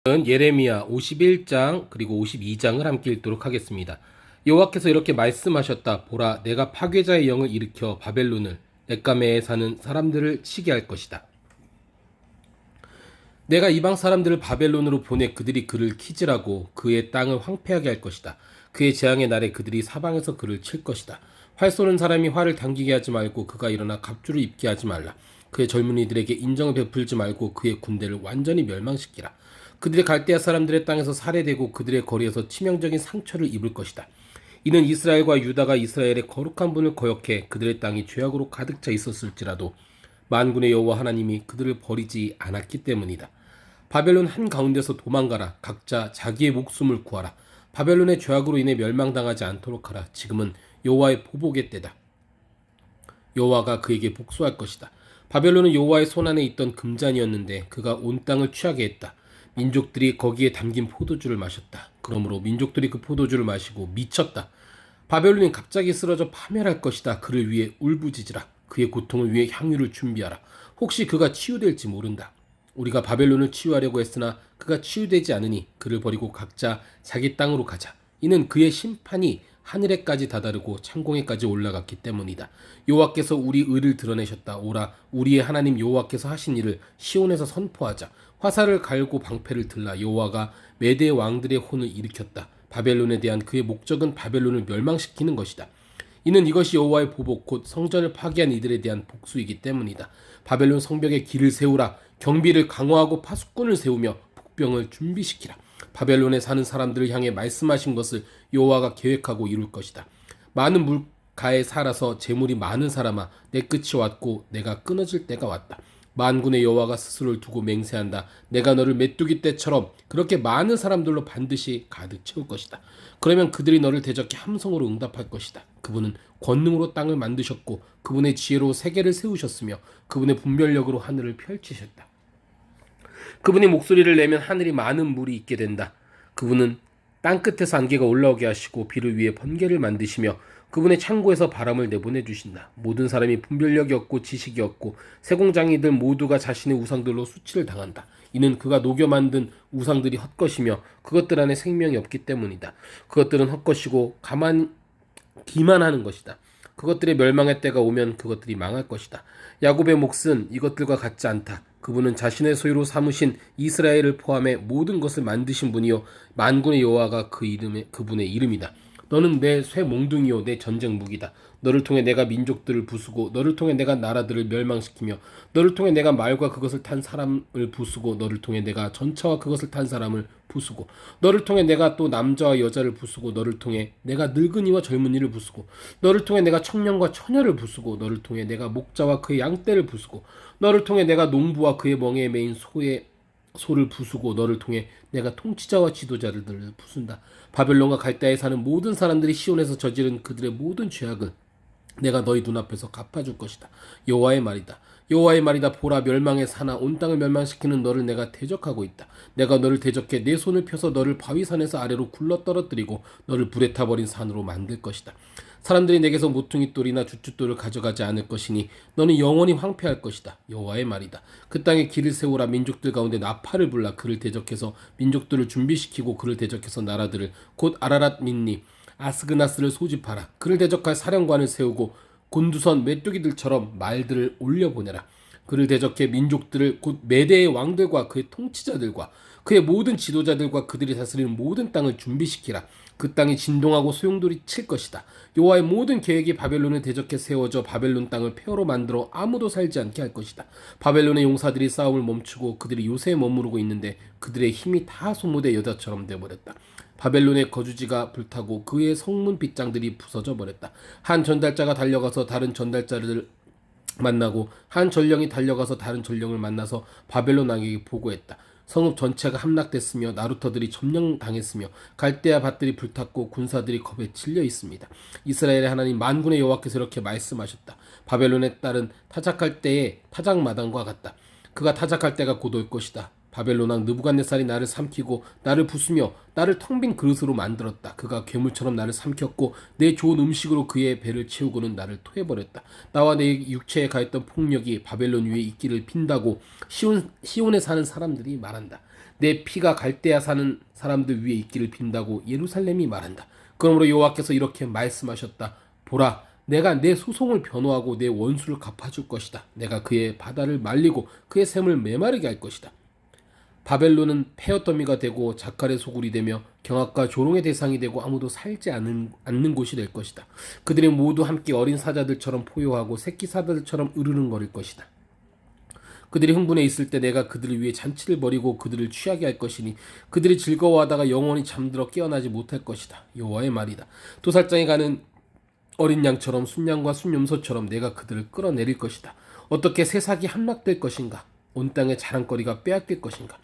예레미야 51장 그리고 52장을 함께 읽도록 하겠습니다. 여호와께서 이렇게 말씀하셨다. 보라, 내가 파괴자의 영을 일으켜 바벨론을 넷가메에 사는 사람들을 치게 할 것이다. 내가 이방 사람들을 바벨론으로 보내 그들이 그를 키질하고 그의 땅을 황폐하게 할 것이다. 그의 재앙의 날에 그들이 사방에서 그를 칠 것이다. 활 쏘는 사람이 활을 당기게 하지 말고 그가 일어나 갑주를 입게 하지 말라. 그의 젊은이들에게 인정을 베풀지 말고 그의 군대를 완전히 멸망시키라. 그들의 갈대아 사람들의 땅에서 살해되고 그들의 거리에서 치명적인 상처를 입을 것이다. 이는 이스라엘과 유다가 이스라엘의 거룩한 분을 거역해 그들의 땅이 죄악으로 가득 차 있었을지라도 만군의 여호와 하나님이 그들을 버리지 않았기 때문이다. 바벨론 한가운데서 도망가라. 각자 자기의 목숨을 구하라. 바벨론의 죄악으로 인해 멸망당하지 않도록 하라. 지금은 여호와의 보복의 때다. 여호와가 그에게 복수할 것이다. 바벨론은 여호와의 손안에 있던 금잔이었는데 그가 온 땅을 취하게 했다. 민족들이 거기에 담긴 포도주를 마셨다. 그러므로 민족들이 그 포도주를 마시고 미쳤다. 바벨론이 갑자기 쓰러져 파멸할 것이다. 그를 위해 울부짖으라. 그의 고통을 위해 향유를 준비하라. 혹시 그가 치유될지 모른다. 우리가 바벨론을 치유하려고 했으나 그가 치유되지 않으니 그를 버리고 각자 자기 땅으로 가자. 이는 그의 심판이 하늘에까지 다다르고 창공에까지 올라갔기 때문이다. 여호와께서 우리 의를 드러내셨다. 오라, 우리의 하나님 여호와께서 하신 일을 시온에서 선포하자. 화살을 갈고 방패를 들라. 여호와가 메대 왕들의 혼을 일으켰다. 바벨론에 대한 그의 목적은 바벨론을 멸망시키는 것이다. 이는 이것이 여호와의 보복 곧 성전을 파괴한 이들에 대한 복수이기 때문이다. 바벨론 성벽에 길을 세우라. 경비를 강화하고 파수꾼을 세우며 복병을 준비시키라. 바벨론에 사는 사람들을 향해 말씀하신 것을 여호와가 계획하고 이룰 것이다. 많은 물가에 살아서 재물이 많은 사람아, 내 끝이 왔고 내가 끊어질 때가 왔다. 만군의 여호와가 스스로를 두고 맹세한다. 내가 너를 메뚜기 떼처럼 그렇게 많은 사람들로 반드시 가득 채울 것이다. 그러면 그들이 너를 대적해 함성으로 응답할 것이다. 그분은 권능으로 땅을 만드셨고 그분의 지혜로 세계를 세우셨으며 그분의 분별력으로 하늘을 펼치셨다. 그분이 목소리를 내면 하늘이 많은 물이 있게 된다. 그분은 땅끝에서 안개가 올라오게 하시고 비를 위해 번개를 만드시며 그분의 창고에서 바람을 내보내 주신다. 모든 사람이 분별력이 없고 지식이 없고 세공장이들 모두가 자신의 우상들로 수치를 당한다. 이는 그가 녹여 만든 우상들이 헛것이며 그것들 안에 생명이 없기 때문이다. 그것들은 헛것이고 가만 기만하는 것이다. 그것들의 멸망의 때가 오면 그것들이 망할 것이다. 야곱의 몫은 이것들과 같지 않다. 그분은 자신의 소유로 삼으신 이스라엘을 포함해 모든 것을 만드신 분이요 만군의 여호와가 그분의 이름이다. 너는 내 쇠 몽둥이요 내 전쟁 무기다. 너를 통해 내가 민족들을 부수고 너를 통해 내가 나라들을 멸망시키며 너를 통해 내가 말과 그것을 탄 사람을 부수고 너를 통해 내가 전차와 그것을 탄 사람을 부수고 너를 통해 내가 또 남자와 여자를 부수고 너를 통해 내가 늙은이와 젊은이를 부수고 너를 통해 내가 청년과 처녀를 부수고 너를 통해 내가 목자와 그의 양떼를 부수고 너를 통해 내가 농부와 그의 멍에에 매인 소를 부수고 너를 통해 내가 통치자와 지도자를 부순다. 바벨론과 갈대아에 사는 모든 사람들이 시온에서 저지른 그들의 모든 죄악을 내가 너희 눈앞에서 갚아줄 것이다. 여호와의 말이다. 여호와의 말이다. 보라, 멸망의 사나 온 땅을 멸망시키는 너를 내가 대적하고 있다. 내가 너를 대적해 내 손을 펴서 너를 바위산에서 아래로 굴러 떨어뜨리고 너를 불에 타버린 산으로 만들 것이다. 사람들이 내게서 모퉁이 돌이나 주춧돌을 가져가지 않을 것이니 너는 영원히 황폐할 것이다. 여호와의 말이다. 그 땅에 길을 세우라. 민족들 가운데 나팔을 불라. 그를 대적해서 민족들을 준비시키고 그를 대적해서 나라들을 곧 아라랏 민니 아스그나스를 소집하라. 그를 대적할 사령관을 세우고 곤두선 메뚜기들처럼 말들을 올려보내라. 그를 대적해 민족들을 곧 메대의 왕들과 그의 통치자들과 그의 모든 지도자들과 그들이 다스리는 모든 땅을 준비시키라. 그 땅이 진동하고 소용돌이 칠 것이다. 여호와의 모든 계획이 바벨론을 대적해 세워져 바벨론 땅을 폐허로 만들어 아무도 살지 않게 할 것이다. 바벨론의 용사들이 싸움을 멈추고 그들이 요새에 머무르고 있는데 그들의 힘이 다 소모돼 여자처럼 되어버렸다. 바벨론의 거주지가 불타고 그의 성문 빗장들이 부서져 버렸다. 한 전달자가 달려가서 다른 전달자를 만나고 한 전령이 달려가서 다른 전령을 만나서 바벨론 왕에게 보고했다. 성읍 전체가 함락됐으며 나루터들이 점령당했으며 갈대아 밭들이 불탔고 군사들이 겁에 질려 있습니다. 이스라엘의 하나님 만군의 여호와께서 이렇게 말씀하셨다. 바벨론의 딸은 타작할 때의 타작마당과 같다. 그가 타작할 때가 곧 올 것이다. 바벨론 왕 느부갓네살이 나를 삼키고 나를 부수며 나를 텅 빈 그릇으로 만들었다. 그가 괴물처럼 나를 삼켰고 내 좋은 음식으로 그의 배를 채우고는 나를 토해버렸다. 나와 내 육체에 가했던 폭력이 바벨론 위에 있기를 빈다고 시온에 사는 사람들이 말한다. 내 피가 갈대아 사는 사람들 위에 있기를 빈다고 예루살렘이 말한다. 그러므로 여호와께서 이렇게 말씀하셨다. 보라, 내가 내 소송을 변호하고 내 원수를 갚아줄 것이다. 내가 그의 바다를 말리고 그의 샘을 메마르게 할 것이다. 바벨론은 폐허더미가 되고 자칼의 소굴이 되며 경악과 조롱의 대상이 되고 아무도 살지 않는 곳이 될 것이다. 그들이 모두 함께 어린 사자들처럼 포효하고 새끼 사자들처럼 으르렁거릴 것이다. 그들이 흥분해 있을 때 내가 그들을 위해 잔치를 벌이고 그들을 취하게 할 것이니 그들이 즐거워하다가 영원히 잠들어 깨어나지 못할 것이다. 여호와의 말이다. 도살장에 가는 어린 양처럼 순양과 순염소처럼 내가 그들을 끌어내릴 것이다. 어떻게 새싹이 함락될 것인가? 온 땅의 자랑거리가 빼앗길 것인가?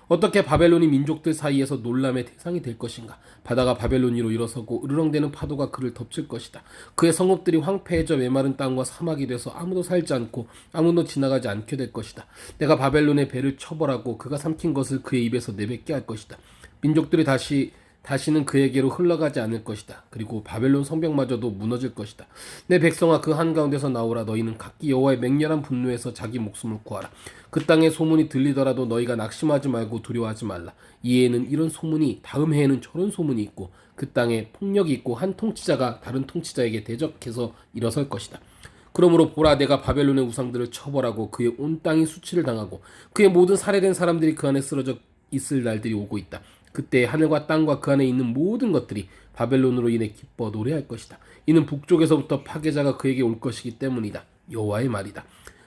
어떻게 바벨론이 민족들 사이에서 놀람의 대상이 될 것인가? 바다가 바벨론 위로 일어서고 으르렁대는 파도가 그를 덮칠 것이다. 그의 성읍들이 황폐해져 메마른 땅과 사막이 돼서 아무도 살지 않고 아무도 지나가지 않게 될 것이다. 내가 바벨론의 배를 처벌하고 그가 삼킨 것을 그의 입에서 내뱉게 할 것이다. 민족들이 다시는 그에게로 흘러가지 않을 것이다. 그리고 바벨론 성벽마저도 무너질 것이다. 내 백성아, 그 한가운데서 나오라. 너희는 각기 여호와의 맹렬한 분노에서 자기 목숨을 구하라. 그 땅의 소문이 들리더라도 너희가 낙심하지 말고 두려워하지 말라. 이해에는 이런 소문이, 다음 해에는 저런 소문이 있고 그 땅에 폭력이 있고 한 통치자가 다른 통치자에게 대적해서 일어설 것이다. 그러므로 보라, 내가 바벨론의 우상들을 처벌하고 그의 온 땅이 수치를 당하고 그의 모든 살해된 사람들이 그 안에 쓰러져 있을 날들이 오고 있다. 그때 하늘과 땅과 그 안에 있는 모든 것들이 바벨론으로 인해 기뻐 노래할 것이다. 이는 북쪽에서부터 파괴자가 그에게 올 것이기 때문이다. 여호와의 말이다.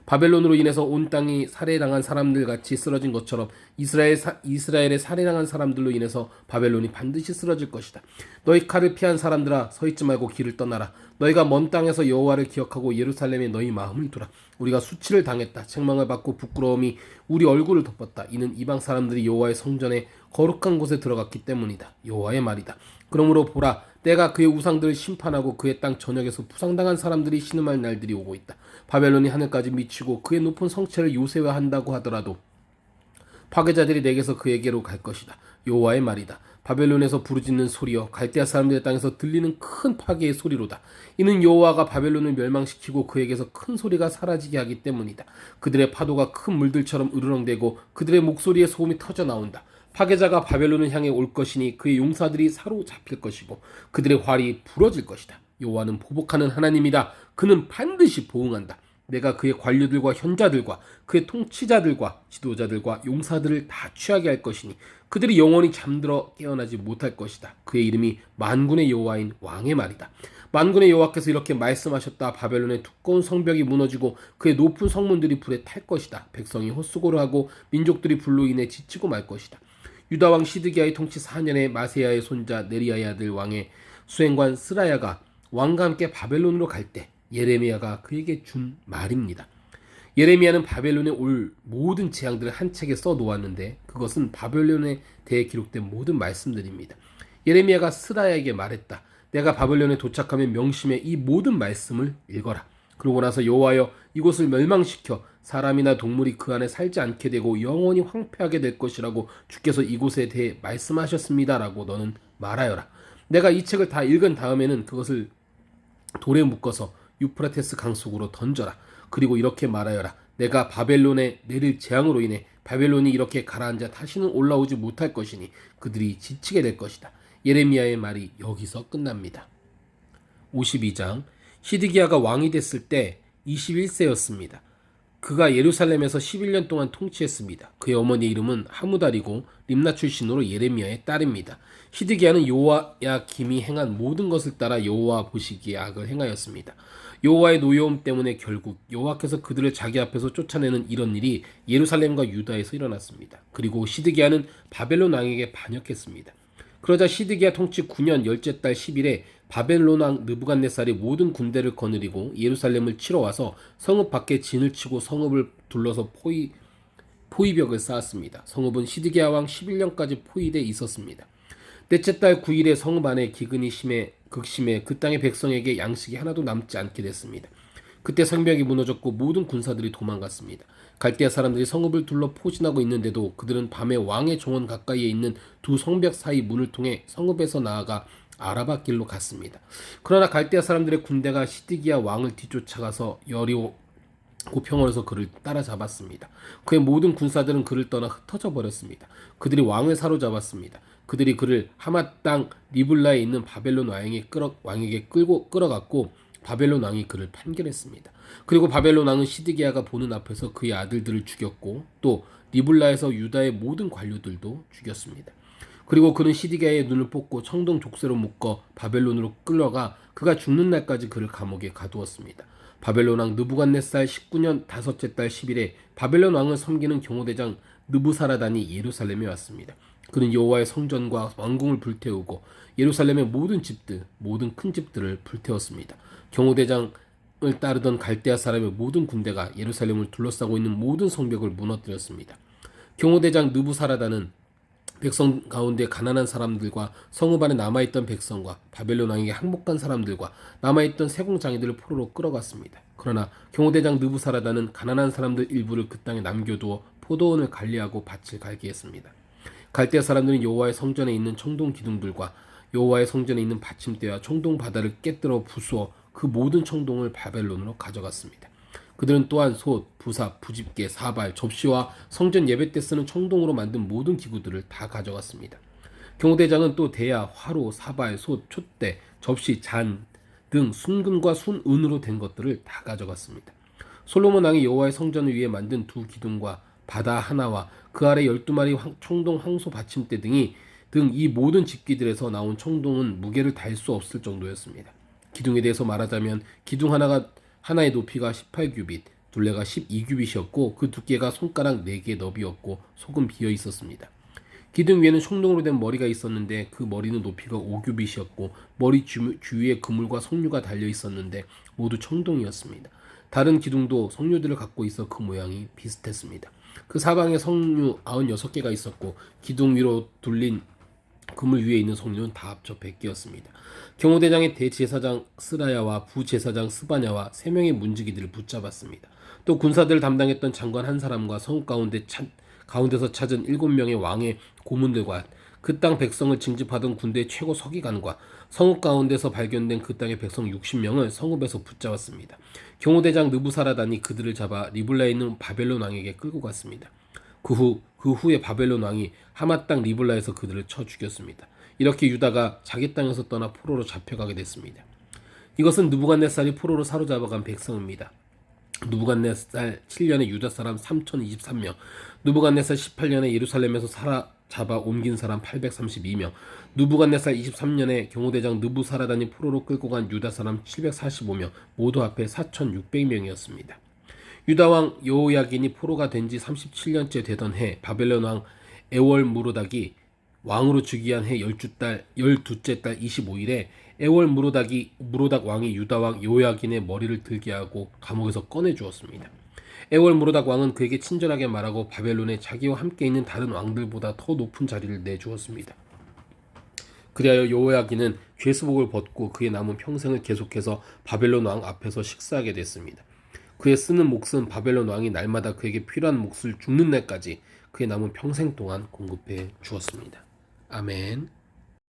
바벨론으로 인해서 온 땅이 살해당한 사람들 같이 쓰러진 것처럼 이스라엘의 살해당한 사람들로 인해서 바벨론이 반드시 쓰러질 것이다. 너희 칼을 피한 사람들아, 서 있지 말고 길을 떠나라. 너희가 먼 땅에서 여호와를 기억하고 예루살렘에 너희 마음을 두라. 우리가 수치를 당했다. 책망을 받고 부끄러움이 우리 얼굴을 덮었다. 이는 이방 사람들이 여호와의 성전에 거룩한 곳에 들어갔기 때문이다. 여호와의 말이다. 그러므로 보라, 내가 그의 우상들을 심판하고 그의 땅 전역에서 부상당한 사람들이 신음할 날들이 오고 있다. 바벨론이 하늘까지 미치고 그의 높은 성체를 요새화한다고 하더라도 파괴자들이 내게서 그에게로 갈 것이다. 여호와의 말이다. 바벨론에서 부르짖는 소리여, 갈대아 사람들의 땅에서 들리는 큰 파괴의 소리로다. 이는 여호와가 바벨론을 멸망시키고 그에게서 큰 소리가 사라지게 하기 때문이다. 그들의 파도가 큰 물들처럼 으르렁대고 그들의 목소리에 소음이 터져 나온다. 파괴자가 바벨론을 향해 올 것이니 그의 용사들이 사로잡힐 것이고 그들의 활이 부러질 것이다. 여호와는 보복하는 하나님이다. 그는 반드시 보응한다. 내가 그의 관료들과 현자들과 그의 통치자들과 지도자들과 용사들을 다 취하게 할 것이니 그들이 영원히 잠들어 깨어나지 못할 것이다. 그의 이름이 만군의 여호와인 왕의 말이다. 만군의 여호와께서 이렇게 말씀하셨다. 바벨론의 두꺼운 성벽이 무너지고 그의 높은 성문들이 불에 탈 것이다. 백성이 헛수고를 하고 민족들이 불로 인해 지치고 말 것이다. 유다 왕 시드기야의 통치 4년에 마세야의 손자 네리야의 아들 왕의 수행관 스라야가 왕과 함께 바벨론으로 갈 때 예레미야가 그에게 준 말입니다. 예레미야는 바벨론에 올 모든 재앙들을 한 책에 써 놓았는데 그것은 바벨론에 대해 기록된 모든 말씀들입니다. 예레미야가 스라야에게 말했다. 내가 바벨론에 도착하면 명심해 이 모든 말씀을 읽어라. 그러고 나서 여호와여, 이곳을 멸망시켜 사람이나 동물이 그 안에 살지 않게 되고 영원히 황폐하게 될 것이라고 주께서 이곳에 대해 말씀하셨습니다라고 너는 말하여라. 내가 이 책을 다 읽은 다음에는 그것을 돌에 묶어서 유프라테스 강 속으로 던져라. 그리고 이렇게 말하여라. 내가 바벨론에 내릴 재앙으로 인해 바벨론이 이렇게 가라앉아 다시는 올라오지 못할 것이니 그들이 지치게 될 것이다. 예레미야의 말이 여기서 끝납니다. 52장. 시드기야가 왕이 됐을 때 21세였습니다. 그가 예루살렘에서 11년 동안 통치했습니다. 그의 어머니 이름은 하무달이고 림나 출신으로 예레미야의 딸입니다. 시드기야는 여호야김이 행한 모든 것을 따라 여호와 보시기에 악을 행하였습니다. 여호와의 노여움 때문에 결국 여호와께서 그들을 자기 앞에서 쫓아내는 이런 일이 예루살렘과 유다에서 일어났습니다. 그리고 시드기야는 바벨론 왕에게 반역했습니다. 그러자 시드기야 통치 9년 열째 달 10일에 바벨론 왕 느부갓네살이 모든 군대를 거느리고 예루살렘을 치러 와서 성읍 밖에 진을 치고 성읍을 둘러서 포위벽을 쌓았습니다. 성읍은 시드기야 왕 11년까지 포위돼 있었습니다. 넷째 달 9일에 성읍 안에 기근이 극심해 그 땅의 백성에게 양식이 하나도 남지 않게 됐습니다. 그때 성벽이 무너졌고 모든 군사들이 도망갔습니다. 갈대아 사람들이 성읍을 둘러 포진하고 있는데도 그들은 밤에 왕의 정원 가까이에 있는 두 성벽 사이 문을 통해 성읍에서 나아가 아라바 길로 갔습니다. 그러나 갈대아 사람들의 군대가 시드기야 왕을 뒤쫓아가서 여리고 그 평원에서 그를 따라잡았습니다. 그의 모든 군사들은 그를 떠나 흩어져 버렸습니다. 그들이 왕을 사로잡았습니다. 그들이 그를 하마 땅 리블라에 있는 바벨론 왕에게 끌어갔고 바벨론 왕이 그를 판결했습니다. 그리고 바벨론 왕은 시드기야가 보는 앞에서 그의 아들들을 죽였고 또 리블라에서 유다의 모든 관료들도 죽였습니다. 그리고 그는 시드기야의 눈을 뽑고 청동 족쇄로 묶어 바벨론으로 끌려가 그가 죽는 날까지 그를 감옥에 가두었습니다. 바벨론 왕 느부갓네살 19년 다섯째 달 10일에 바벨론 왕을 섬기는 경호대장 느부사라단이 예루살렘에 왔습니다. 그는 여호와의 성전과 왕궁을 불태우고 예루살렘의 모든 집들, 모든 큰 집들을 불태웠습니다. 경호대장을 따르던 갈대아 사람의 모든 군대가 예루살렘을 둘러싸고 있는 모든 성벽을 무너뜨렸습니다. 경호대장 느부사라단은 백성 가운데 가난한 사람들과 성읍 안에 남아있던 백성과 바벨론 왕에게 항복한 사람들과 남아있던 세공장이들을 포로로 끌어갔습니다. 그러나 경호대장 느부사라단은 가난한 사람들 일부를 그 땅에 남겨두어 포도원을 관리하고 밭을 갈게 했습니다. 갈대아 사람들은 여호와의 성전에 있는 청동 기둥들과 여호와의 성전에 있는 받침대와 청동 바다를 깨뜨려 부수어 그 모든 청동을 바벨론으로 가져갔습니다. 그들은 또한 솥, 부삽, 부집게, 사발, 접시와 성전 예배 때 쓰는 청동으로 만든 모든 기구들을 다 가져갔습니다. 경호대장은 또 대야, 화로, 사발, 솥, 촛대, 접시, 잔 등 순금과 순은으로 된 것들을 다 가져갔습니다. 솔로몬 왕이 여호와의 성전을 위해 만든 두 기둥과 바다 하나와 그 아래 12마리 청동 황소 받침대 등 이 모든 집기들에서 나온 청동은 무게를 달 수 없을 정도였습니다. 기둥에 대해서 말하자면 기둥 하나의 높이가 18규빗, 둘레가 12규빗이었고 그 두께가 손가락 4개 너비였고 속은 비어 있었습니다. 기둥 위에는 청동으로 된 머리가 있었는데 그 머리는 높이가 5규빗이었고 머리 주위에 그물과 석류가 달려 있었는데 모두 청동이었습니다. 다른 기둥도 석류들을 갖고 있어 그 모양이 비슷했습니다. 그 사방에 석류 96개가 있었고 기둥 위로 둘린 그물 위에 있는 석류는 다 합쳐 100개였습니다. 경호대장의 대제사장 스라야와 부제사장 스바냐와 3명의 문지기들을 붙잡았습니다. 또 군사들을 담당했던 장관 한 사람과 성읍 가운데서 찾은 7명의 왕의 고문들과 그 땅 백성을 징집하던 군대 최고 서기관과 성읍 가운데서 발견된 그 땅의 백성 60명을 성읍에서 붙잡았습니다. 경호대장 느부사라단이 그들을 잡아 리블라에 있는 바벨론 왕에게 끌고 갔습니다. 그 후에 바벨론 왕이 하마 땅 리블라에서 그들을 쳐 죽였습니다. 이렇게 유다가 자기 땅에서 떠나 포로로 잡혀가게 됐습니다. 이것은 느부갓네살이 포로로 사로잡아간 백성입니다. 느부갓네살 7년에 유다 사람 3023명, 느부갓네살 18년에 예루살렘에서 잡아 옮긴 사람 832명, 느부갓네살 23년에 경호대장 느부사라단이 포로로 끌고 간 유다 사람 745명, 모두 합해 4600명이었습니다. 유다왕 여호야긴이 포로가 된 지 37년째 되던 해 바벨론 왕 에월무로닥이 왕으로 즉위한 해 12째 달 25일에 에월무로닥 왕이 유다왕 여호야긴의 머리를 들게 하고 감옥에서 꺼내 주었습니다. 에월무로닥 왕은 그에게 친절하게 말하고 바벨론에 자기와 함께 있는 다른 왕들보다 더 높은 자리를 내주었습니다. 그리하여 여호야긴은 죄수복을 벗고 그의 남은 평생을 계속해서 바벨론 왕 앞에서 식사하게 됐습니다. 그의 쓰는 몫은 바벨론 왕이 날마다 그에게 필요한 몫을 죽는 날까지 그의 남은 평생 동안 공급해 주었습니다. 아멘.